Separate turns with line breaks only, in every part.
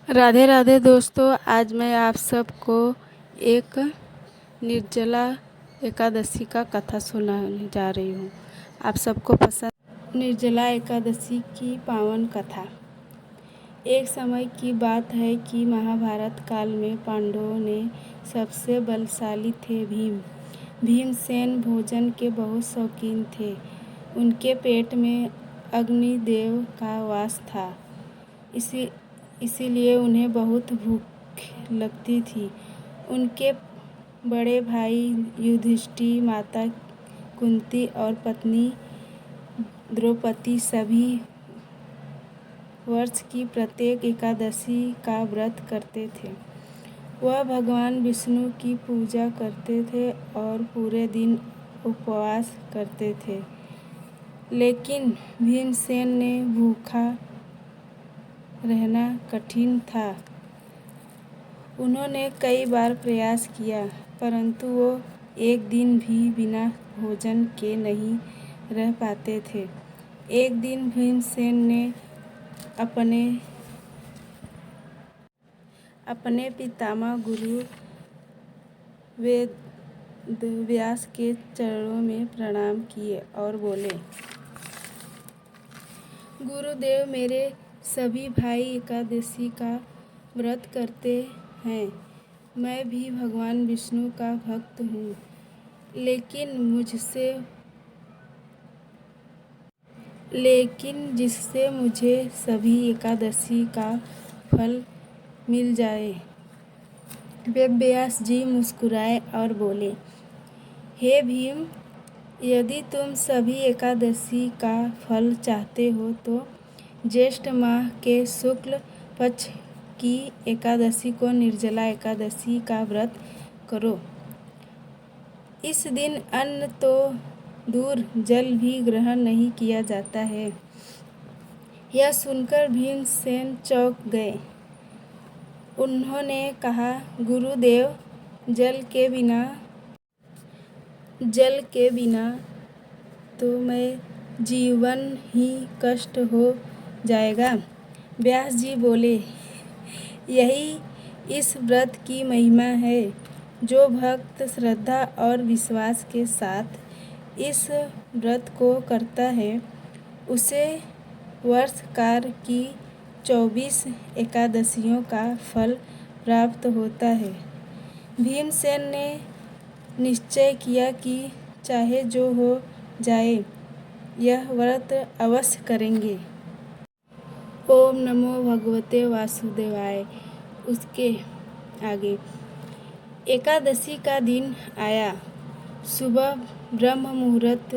राधे राधे दोस्तों, आज मैं आप सबको एक निर्जला एकादशी का कथा सुनाने जा रही हूँ। आप सबको पसंद निर्जला एकादशी की पावन कथा। एक समय की बात है कि महाभारत काल में पांडवों ने सबसे बलशाली थे भीमसेन भोजन के बहुत शौकीन थे। उनके पेट में अग्निदेव का वास था, इसीलिए उन्हें बहुत भूख लगती थी। उनके बड़े भाई युधिष्ठिर, माता कुंती और पत्नी द्रौपदी सभी वर्ष की प्रत्येक एकादशी का व्रत करते थे। वह भगवान विष्णु की पूजा करते थे और पूरे दिन उपवास करते थे। लेकिन भीमसेन ने भूखा रहना कठिन था। उन्होंने कई बार प्रयास किया, परंतु वो एक दिन भी बिना भोजन के नहीं रह पाते थे। एक दिन भीमसेन ने अपने पितामह गुरु वेदव्यास के चरणों में प्रणाम किए और बोले, गुरुदेव, मेरे सभी भाई एकादशी का व्रत करते हैं। मैं भी भगवान विष्णु का भक्त हूँ, लेकिन जिससे मुझे सभी एकादशी का फल मिल जाए। वेदव्यास जी मुस्कुराए और बोले, हे भीम, यदि तुम सभी एकादशी का फल चाहते हो तो ज्येष्ठ माह के शुक्ल पक्ष की एकादशी को निर्जला एकादशी का व्रत करो। इस दिन अन्न तो दूर, जल भी ग्रहण नहीं किया जाता है। यह सुनकर भीमसेन चौंक गए। उन्होंने कहा, गुरुदेव, जल के बिना तो मैं जीवन ही कष्ट हो जाएगा। व्यास जी बोले, यही इस व्रत की महिमा है। जो भक्त श्रद्धा और विश्वास के साथ इस व्रत को करता है, उसे वर्ष काल की 24 एकादशियों का फल प्राप्त होता है। भीमसेन ने निश्चय किया कि चाहे जो हो जाए, यह व्रत अवश्य करेंगे। ओम नमो भगवते वासुदेवाय। उसके आगे एकादशी का दिन आया। सुबह ब्रह्म मुहूर्त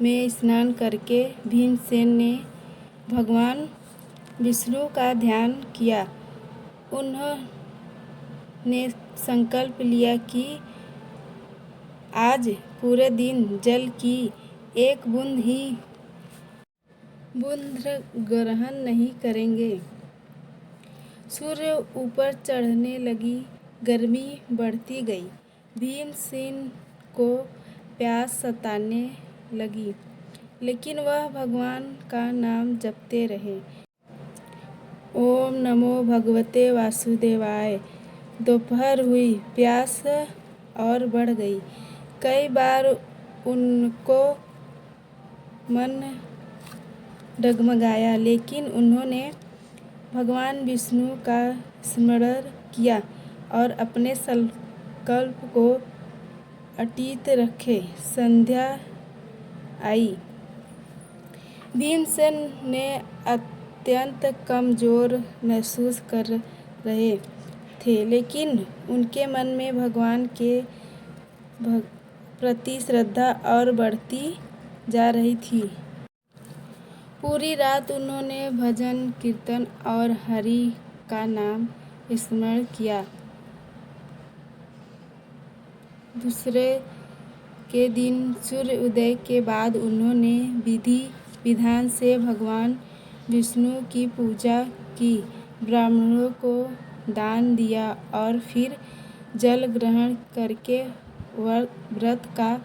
में स्नान करके भीमसेन ने भगवान विष्णु का ध्यान किया। उन्होंने संकल्प लिया कि आज पूरे दिन जल की एक बूंद ग्रहण नहीं करेंगे। सूर्य ऊपर चढ़ने लगी, गर्मी बढ़ती गई। भीमसेन को प्यास सताने लगी, लेकिन वह भगवान का नाम जपते रहे। ओम नमो भगवते वासुदेवाय। दोपहर हुई, प्यास और बढ़ गई। कई बार उनको मन डगमगाया, लेकिन उन्होंने भगवान विष्णु का स्मरण किया और अपने संकल्प को अटूट रखे। संध्या आई। भीमसेन ने अत्यंत कमजोर महसूस कर रहे थे, लेकिन उनके मन में भगवान के प्रति श्रद्धा और बढ़ती जा रही थी। पूरी रात उन्होंने भजन कीर्तन और हरि का नाम स्मरण किया। दूसरे के दिन सूर्य उदय के बाद उन्होंने विधि विधान से भगवान विष्णु की पूजा की, ब्राह्मणों को दान दिया और फिर जल ग्रहण करके व्रत का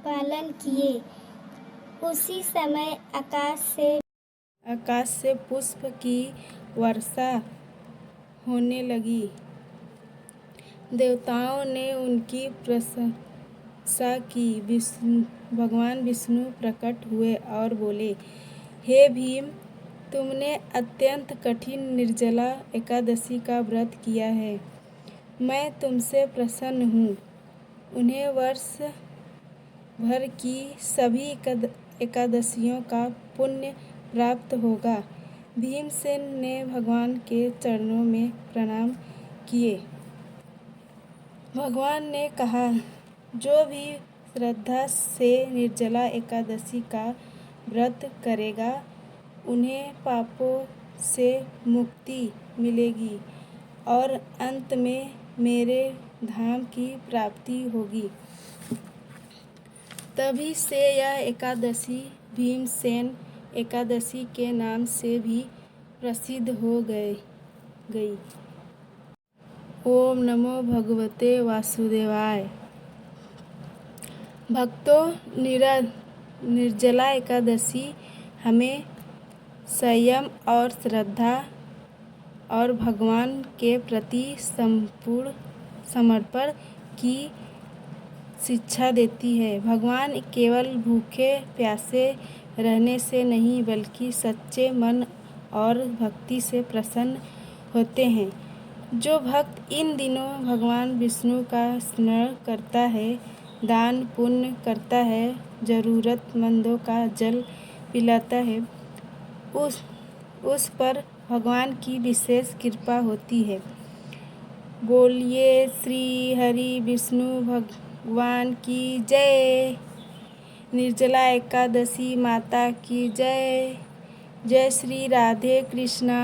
पालन किए। उसी समय
आकाश से पुष्प की वर्षा होने लगी। देवताओं ने उनकी प्रशंसा की। भगवान विष्णु प्रकट हुए और बोले, हे भीम, तुमने अत्यंत कठिन निर्जला एकादशी का व्रत किया है। मैं तुमसे प्रसन्न हूँ। उन्हें वर्ष भर की सभी एकादशियों का पुण्य प्राप्त होगा। भीमसेन ने भगवान के चरणों में प्रणाम किए। भगवान ने कहा, जो भी श्रद्धा से निर्जला एकादशी का व्रत करेगा, उन्हें पापों से मुक्ति मिलेगी और अंत में मेरे धाम की प्राप्ति होगी। तभी से यह एकादशी भीमसेन एकादशी के नाम से भी प्रसिद्ध हो गई। ओम नमो भगवते वासुदेवाय। भक्तों, निर्जला एकादशी हमें संयम और श्रद्धा और भगवान के प्रति संपूर्ण समर्पण की शिक्षा देती है। भगवान केवल भूखे प्यासे रहने से नहीं, बल्कि सच्चे मन और भक्ति से प्रसन्न होते हैं। जो भक्त इन दिनों भगवान विष्णु का स्मरण करता है, दान पुण्य करता है, जरूरतमंदों का जल पिलाता है, उस पर भगवान की विशेष कृपा होती है। बोलिए श्री हरि विष्णु भगवान की जय। निर्जला एकादशी माता की जय। जय श्री राधे कृष्णा।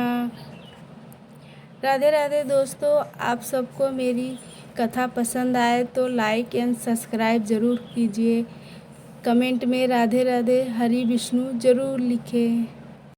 राधे राधे दोस्तों, आप सबको मेरी कथा पसंद आए तो लाइक एंड सब्सक्राइब ज़रूर कीजिए। कमेंट में राधे राधे हरि विष्णु ज़रूर लिखें।